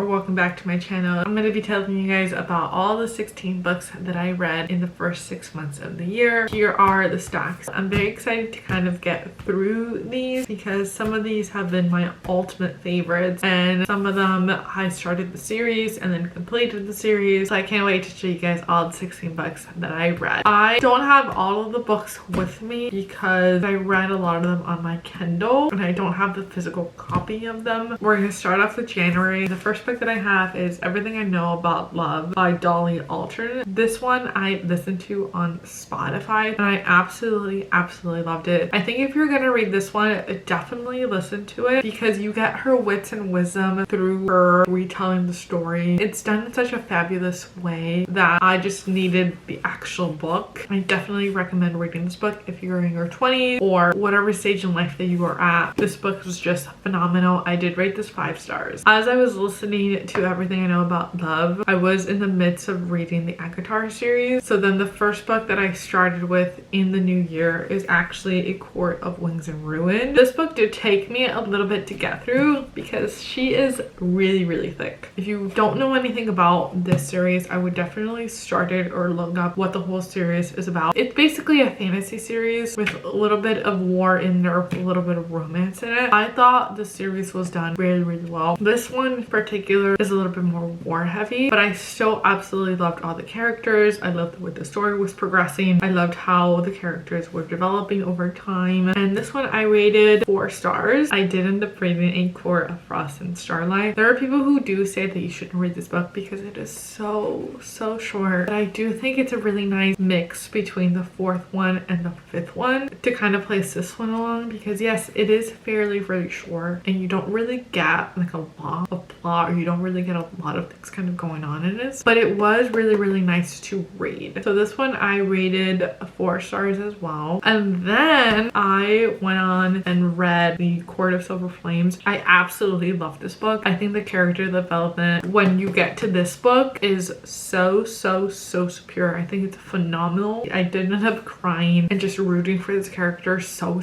or welcome back to my channel. I'm going to be telling you guys about all the 16 books that I read in the first 6 months of the year. Here are the stacks. I'm very excited to kind of get through these because some of these have been my ultimate favorites and some of them I started the series and then completed the series. So I can't wait to show you guys all the 16 books that I read. I don't have all of the books with me because I read a lot of them on my Kindle and I don't have the physical copy of them. We're going to start off with January. The first book that I have is Everything I Know About Love by Dolly Alderton. This one I listened to on Spotify and I absolutely loved it. I think if you're going to read this one, definitely listen to it because you get her wits and wisdom through her retelling the story. It's done in such a fabulous way that I just needed the actual book. I definitely recommend reading this book if you're in your 20s or whatever stage in life that you are at. This book was just phenomenal. I did rate this 5 stars. As I was listening to Everything I Know About Love, I was in the midst of reading the AHHHH series. So then the first book that I started with in the new year is actually A Court of Wings and Ruin. This book did take me a little bit to get through because she is really thick. If you don't know anything about this series, I would definitely start it or look up what the whole series is about. It's basically a fantasy series with a little bit of war in there, a little bit of romance in it. I thought the series was done really well. This one in particular is a little bit more war heavy, but I still absolutely loved all the characters. I loved the way the story was progressing. I loved how the characters were developing over time. And this one I rated 4 stars. I did end up rating A Court of Frost and Starlight. There are people who do say that you shouldn't read this book because it is so short. But I do think it's a really nice mix between the 4th one and the 5th one to kind of place this one along because yes, it is fairly short and you don't really get like a lot of plot or you don't really get a lot of things kind of going on in this, but it was really nice to read. So this one I rated 4 stars as well. And then I went on and read The Court of Silver Flames. I absolutely love this book. I think the character development when you get to this book is so superior. I think it's phenomenal. I did end up crying and just rooting for this character so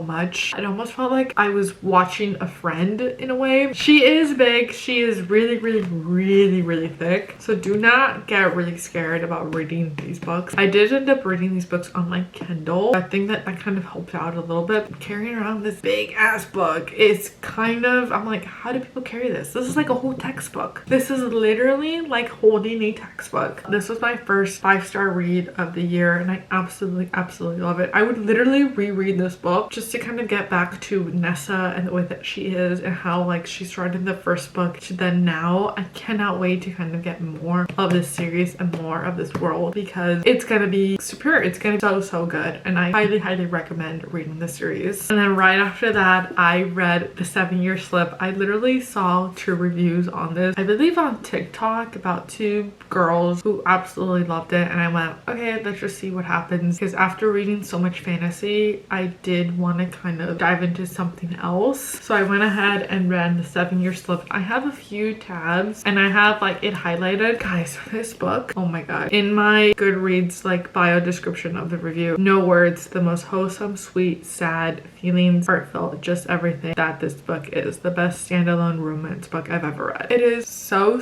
much. It almost felt like I was watching a friend in a way. She is big. She is really thick. So do not get really scared about reading these books. I did end up reading these books on my Kindle. I think that kind of helped out a little bit. Carrying around this big ass book is kind of, I'm like, how do people carry this? This is like a whole textbook. This is literally like holding a textbook. This was my first 5-star read of the year and I absolutely love it. I would literally reread this book just to kind of get back to Nessa and the way that she is and how like she started in the first book to then now. I cannot wait to kind of get more of this series and more of this world because it's gonna be superior. It's gonna be so good and I highly recommend reading the series. And then right after that I read The 7-Year Slip. I literally saw 2 reviews on this, I believe on TikTok, about 2 girls who absolutely loved it and I went, okay, let's just see what happens because after reading so much fantasy I did want to kind of dive into something else. So I went ahead and read The 7-Year Slip. I have a few tabs and I have like it highlighted. Guys, this book, oh my god. In my Goodreads like bio description of the review, no words, the most wholesome, sweet, sad, feelings, heartfelt, just everything that this book is. The best standalone romance book I've ever read. It is so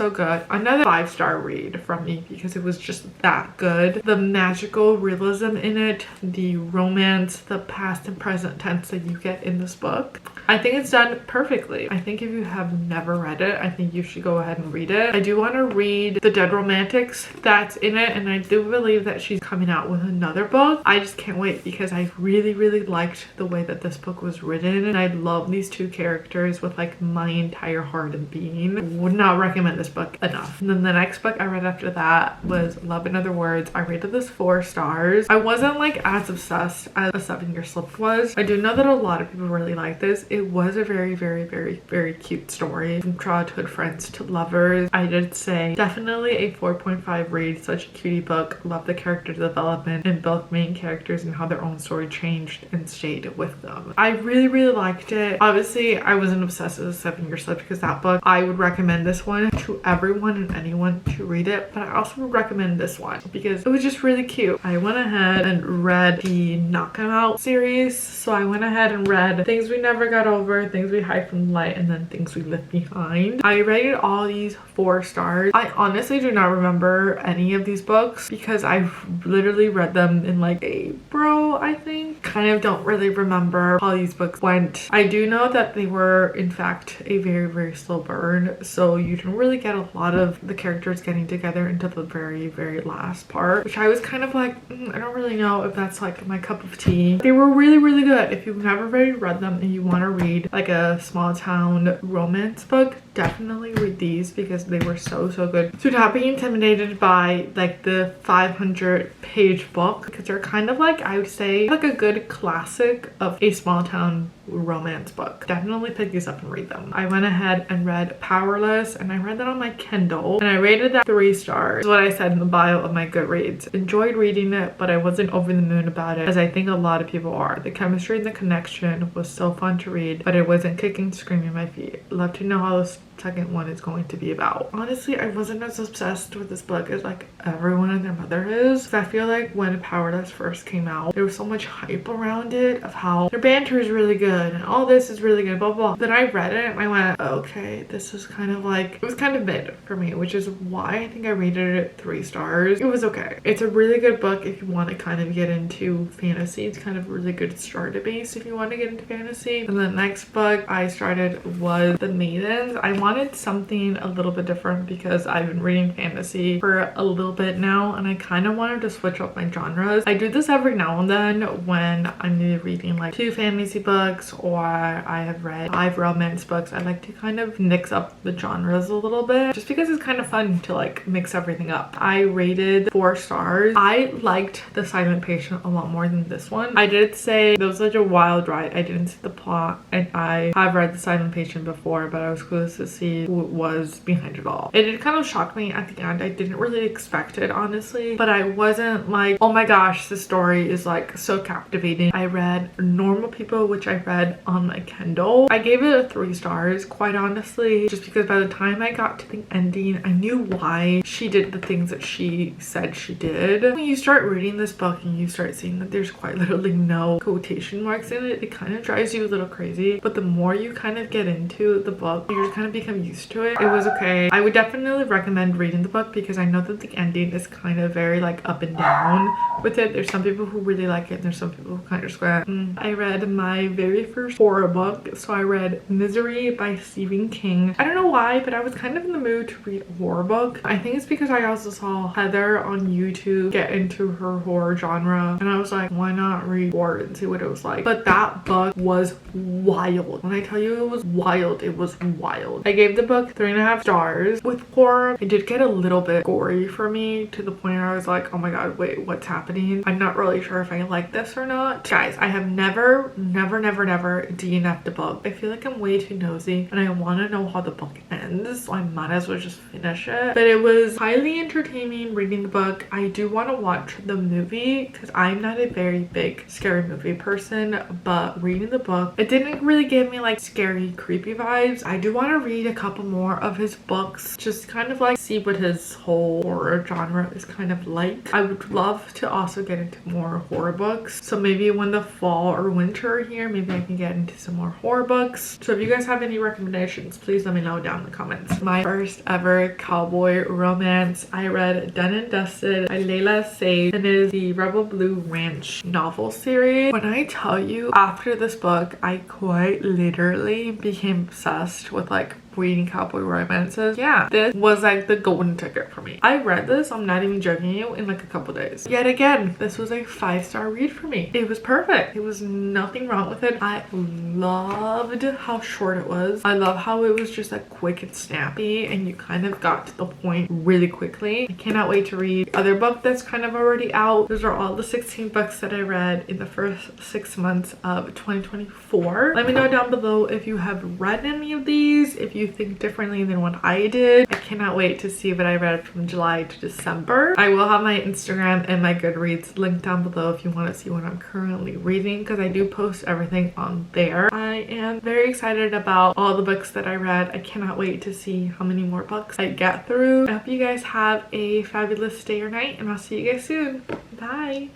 good. Another 5-star read from me because it was just that good. The magical realism in it, the romance, the past and present tense that you get in this book, I think it's done perfectly. I think if you have never read it, I think you should go ahead and read it. I do want to read The Dead Romantics that's in it and I do believe that she's coming out with another book. I just can't wait because I really liked the way that this book was written and I love these 2 characters with like my entire heart and being. Would not recommend this book enough. And then the next book I read after that was Love in Other Words. I rated this 4 stars. I wasn't like as obsessed as A 7-Year Slip was. I do know that a lot of people really like this. It was a very cute story from childhood friends to lovers. I did say definitely a 4.5 read. Such a cutie book. Love the character development and both main characters and how their own story changed and stayed with them. I really liked it. Obviously I wasn't obsessed with The 7-Year Slip because that book, I would recommend this one to everyone and anyone to read it, but I also would recommend this one because it was just really cute. I went ahead and read the Knock 'Em Out series. So I went ahead and read Things We Never Got Over, Things We Hide from the Light, and then Things We Left Behind. I rated all these 4 stars. I honestly do not remember any of these books because I've literally read them in like April, I think. Kind of don't really remember how these books went. I do know that they were in fact a very slow burn, so you didn't really get a lot of the characters getting together until the very last part, which I was kind of like, I don't really know if that's like my cup of tea. They were really good. If you've never already read them and you want to read like a small town romance book, definitely read these because they were so good. So not being intimidated by like the 500-page book, because they're kind of like, I would say, like a good classic of a small town romance book. Definitely pick these up and read them. I went ahead and read Powerless, and I read that on my Kindle, and I rated that 3 stars. That's what I said in the bio of my Goodreads. Enjoyed reading it, but I wasn't over the moon about it, as I think a lot of people are. The chemistry and the connection was so fun to read, but it wasn't kicking, screaming my feet. Love to know how this second one is going to be about. Honestly, I wasn't as obsessed with this book as like everyone and their mother is, because I feel like when Powerless first came out, there was so much hype around it of how their banter is really good and all this is really good, blah blah. Then I read it and I went, okay, this is kind of like, it was kind of mid for me, which is why I think I rated it 3 stars. It was okay. It's a really good book if you want to kind of get into fantasy. It's kind of a really good starter base if you want to get into fantasy. And the next book I started was The Maidens. I wanted something a little bit different because I've been reading fantasy for a little bit now, and I kind of wanted to switch up my genres. I do this every now and then when I'm either reading like 2 fantasy books or I have read 5 romance books. I like to kind of mix up the genres a little bit just because it's kind of fun to like mix everything up. I rated 4 stars. I liked The Silent Patient a lot more than this one. I did say it was such a wild ride. I didn't see the plot, and I have read The Silent Patient before, but I was curious to see who was behind it all. It did kind of shock me at the end. I didn't really expect it, honestly, but I wasn't like, oh my gosh, this story is like so captivating. I read Normal People, which I read on my Kindle. I gave it a 3 stars, quite honestly, just because by the time I got to the ending, I knew why she did the things that she said she did. When you start reading this book and you start seeing that there's quite literally no quotation marks in it, it kind of drives you a little crazy, but the more you kind of get into the book, you just kind of become used to it. It was okay. I would definitely recommend reading the book because I know that the ending is kind of very like up and down with it. There's some people who really like it and there's some people who kind of just go, I read my very first horror book, so I read Misery by Stephen King. I don't know why, but I was kind of in the mood to read a horror book. I think it's because I also saw Heather on YouTube get into her horror genre, and I was like, why not read horror and see what it was like? But that book was wild. When I tell you it was wild, it was wild. I gave the book 3.5 stars. With horror, it did get a little bit gory for me to the point where I was like, oh my god, wait, what's happening? I'm not really sure if I like this or not. Guys, I have never DNF'd a book. I feel like I'm way too nosy and I want to know how the book ends, so I might as well just finish it. But it was highly entertaining reading the book. I do want to watch the movie because I'm not a very big scary movie person, but reading the book, it didn't really give me like scary, creepy vibes. I do want to read a couple more of his books, just kind of like see what his whole horror genre is kind of like. I would love to also get into more horror books, so maybe when the fall or winter here, maybe I can get into some more horror books. So if you guys have any recommendations, please let me know down in the comments. My first ever cowboy romance, I read Done and Dusted by Layla Sage, and it is the Rebel Blue Ranch novel series. When I tell you, after this book, I quite literally became obsessed with like reading cowboy romances. Yeah, this was like the golden ticket for me. I read this, I'm not even joking you, in like a couple days. Yet again, this was a 5-star read for me. It was perfect. There was nothing wrong with it. I loved how short it was. I love how it was just like quick and snappy and you kind of got to the point really quickly. I cannot wait to read the other book that's kind of already out. Those are all the 16 books that I read in the first 6 months of 2024. Let me know down below if you have read any of these, if you think differently than what I did. I cannot wait to see what I read from July to December. I will have my Instagram and my Goodreads linked down below if you want to see what I'm currently reading, because I do post everything on there. I am very excited about all the books that I read. I cannot wait to see how many more books I get through. I hope you guys have a fabulous day or night, and I'll see you guys soon. Bye!